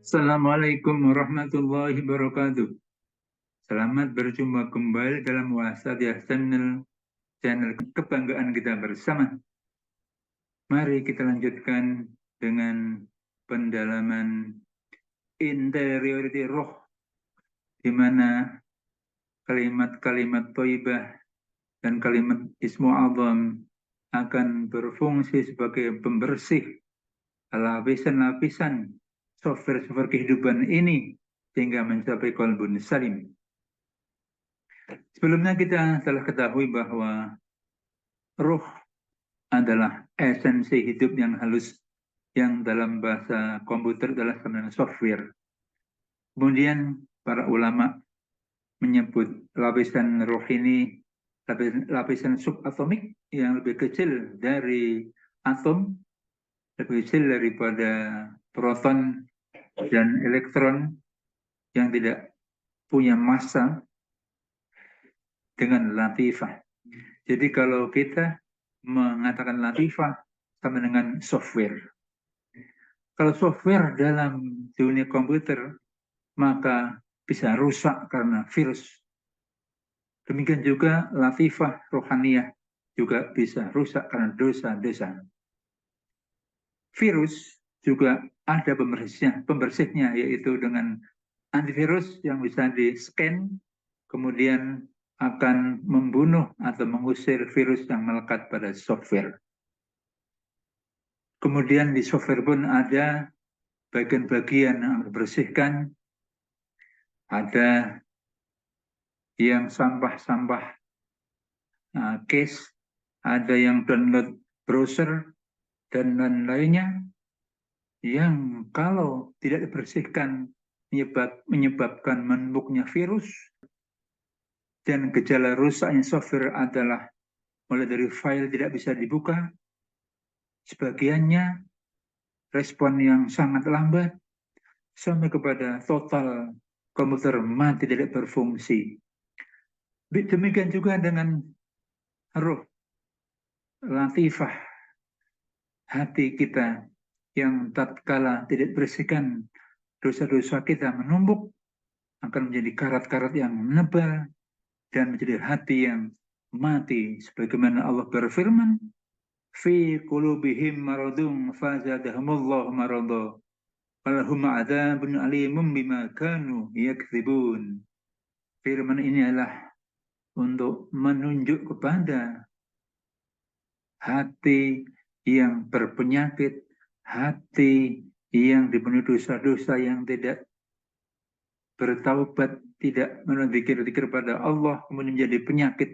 Assalamualaikum warahmatullahi wabarakatuh. Selamat berjumpa kembali dalam Wasatiyah channel kebanggaan kita bersama. Mari kita lanjutkan dengan pendalaman interiority roh, di mana kalimat-kalimat thayyibah dan kalimat ismu azam akan berfungsi sebagai pembersih lapisan-lapisan software kehidupan ini sehingga mencapai qalbun salim. Sebelumnya kita telah ketahui bahwa ruh adalah esensi hidup yang halus yang dalam bahasa komputer adalah sebenarnya software. Kemudian para ulama menyebut lapisan ruh ini lapisan subatomik yang lebih kecil dari atom, lebih kecil daripada proton dan elektron yang tidak punya massa dengan latifah. Jadi kalau kita mengatakan latifah sama dengan software. Kalau software dalam dunia komputer, maka bisa rusak karena virus. Demikian juga latifah rohaniyah juga bisa rusak karena dosa-dosa. Virus juga ada pembersihnya yaitu dengan antivirus yang bisa di-scan, kemudian akan membunuh atau mengusir virus yang melekat pada software. Kemudian di software pun ada bagian-bagian yang dibersihkan, ada yang sampah-sampah case, ada yang download browser, dan lain-lainnya yang kalau tidak dibersihkan menyebabkan menumpuknya virus. Dan gejala rusaknya software adalah mulai dari file tidak bisa dibuka, sebagiannya respon yang sangat lambat, sampai kepada total komputer mati tidak berfungsi. Demikian juga dengan ruh, latifah, hati kita yang tatkala tidak bersihkan dosa-dosa kita menumpuk, akan menjadi karat-karat yang menebal dan menjadi hati yang mati. Sebagaimana Allah berfirman, fi qulubihim maradun fazadahumullahu marada walahum adzabun alimun bima kanu yakdzibun. Firman ini adalah untuk menunjuk kepada hati yang berpenyakit, hati yang dipenuhi dosa-dosa, yang tidak bertaubat, tidak berzikir pada Allah, kemudian menjadi penyakit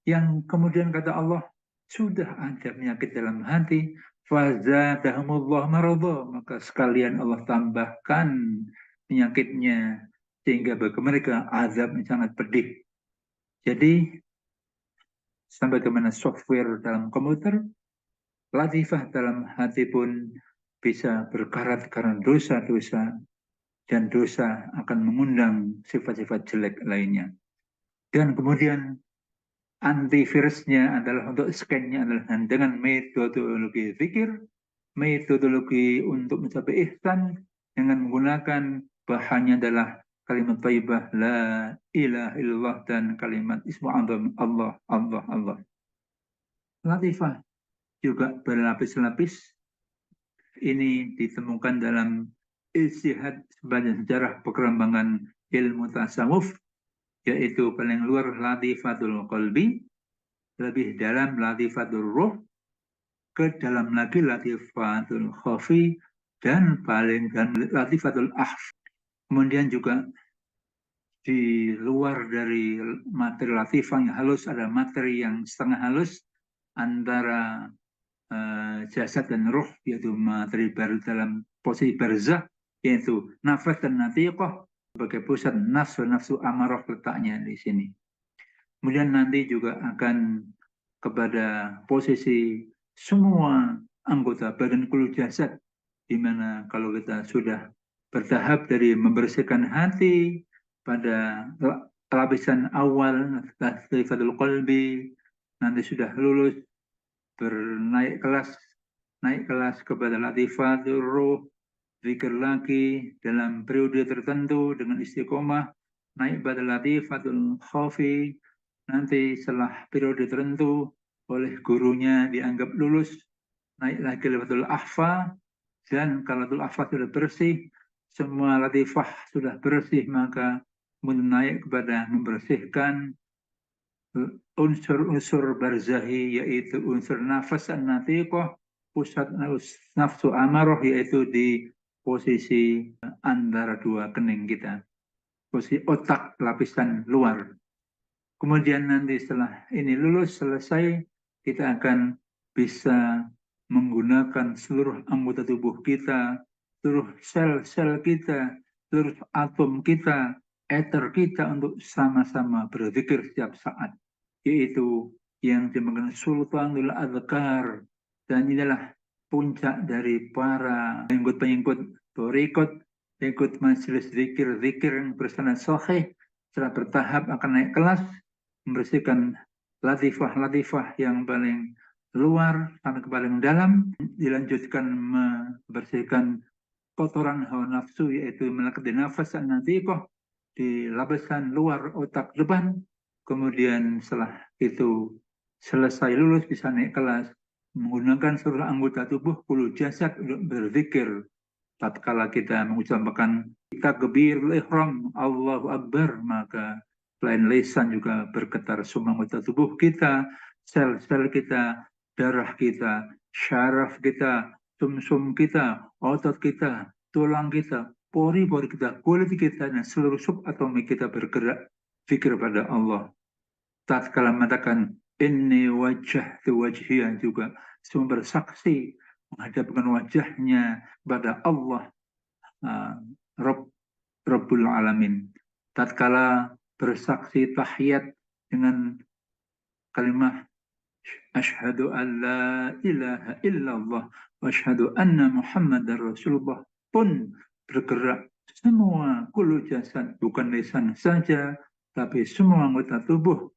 yang kemudian kata Allah, sudah ada penyakit dalam hati, fazadahumullah maradha, maka sekalian Allah tambahkan penyakitnya sehingga bagi mereka azab yang sangat pedih. Jadi sampai kemana software dalam komputer, latifah dalam hati pun bisa berkarat karena dosa-dosa, dan dosa akan mengundang sifat-sifat jelek lainnya. Dan kemudian antivirusnya adalah untuk scan-nya adalah dengan metodologi zikir, metodologi untuk mencapai ihsan dengan menggunakan bahannya adalah kalimat thayyibah la ilaha illallah dan kalimat ismu azam Allah Allah Allah. Latifah juga berlapis-lapis. Ini ditemukan dalam Ijtihad sebagai sejarah perkembangan ilmu tasawuf, yaitu paling luar latifatul qalbi, lebih dalam latifatul ruh, ke dalam lagi latifatul khafi, dan paling dalam latifatul ahf. Kemudian juga di luar dari materi latifah yang halus ada materi yang setengah halus antara jasad dan ruh, yaitu materi baru dalam posisi barzah, yaitu nafas dan natiqah sebagai pusat nafsu amarah letaknya di sini. Kemudian nanti juga akan kepada posisi semua anggota badan kulit jasad, di mana kalau kita sudah bertahap dari membersihkan hati pada lapisan awal latifatul qalbi, nanti sudah lulus naik kelas kepada latifatul ruh, zikir lagi dalam periode tertentu dengan istiqomah, naik pada latifatul khafi, nanti setelah periode tertentu oleh gurunya dianggap lulus, naik lagi latifatul ahfa, dan kalau latifatul ahfa sudah bersih, semua latifah sudah bersih, maka menaik kepada membersihkan unsur-unsur barzahi, yaitu unsur nafas an-natiqah, pusat nafsu amarah, yaitu di posisi antara dua kening kita, posisi otak lapisan luar. Kemudian nanti setelah ini lulus, selesai, kita akan bisa menggunakan seluruh anggota tubuh kita, seluruh sel-sel kita, seluruh atom kita, eter kita untuk sama-sama berzikir setiap saat, yaitu yang dimaksud Sultanul Adzkar. Dan inilah puncak dari para pengikut-pengikut thariqat, pengikut majelis zikir-zikir yang bersanad sahih, secara bertahap akan naik kelas, membersihkan latifah-latifah yang paling luar sampai ke paling dalam, dilanjutkan membersihkan kotoran hawa nafsu, yaitu melekat nafas an-natiqah di lapisan luar otak depan. Kemudian setelah itu selesai lulus, bisa naik kelas, menggunakan seluruh anggota tubuh, kullu jasad untuk berzikir. Tatkala kita mengucapkan takbirul ihram, Allahu Akbar, maka selain lisan juga bergetar semua anggota tubuh kita, sel-sel kita, darah kita, syaraf kita, sumsum kita, otot kita, tulang kita, pori-pori kita, kulit kita, dan seluruh subatomik kita bergerak fikir pada Allah. Tatkala mengatakan inni wajjahtu wajhiya, juga semua bersaksi menghadapkan wajahnya pada Allah, Rabbul Alamin. Tatkala bersaksi tahiyat dengan kalimat asyhadu an la ilaha illallah wa asyhadu anna muhammadar rasulullah pun bergerak semua kullu jasad, bukan lisan saja, tapi semua anggota tubuh,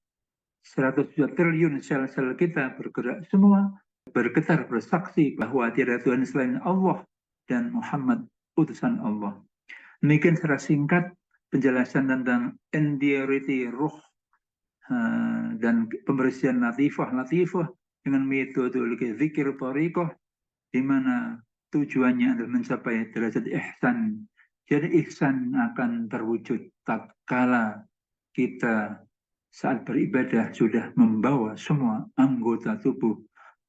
100 juta triliun sel-sel kita bergerak semua, bergetar bersaksi bahwa tiada Tuhan selain Allah dan Muhammad utusan Allah. Demikian secara singkat penjelasan tentang endiarity ruh dan pembersihan latifah dengan metodologi zikir thariqah, di mana tujuannya adalah mencapai derajat ihsan. Jadi ihsan akan terwujud tatkala kita saat beribadah sudah membawa semua anggota tubuh,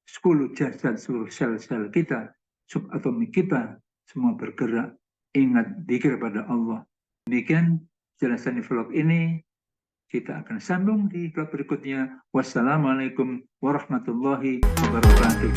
seluruh jasad, seluruh sel-sel kita, subatomik kita, semua bergerak, ingat zikir pada Allah. Demikian jelasan di vlog ini. Kita akan sambung di vlog berikutnya. Wassalamualaikum warahmatullahi wabarakatuh.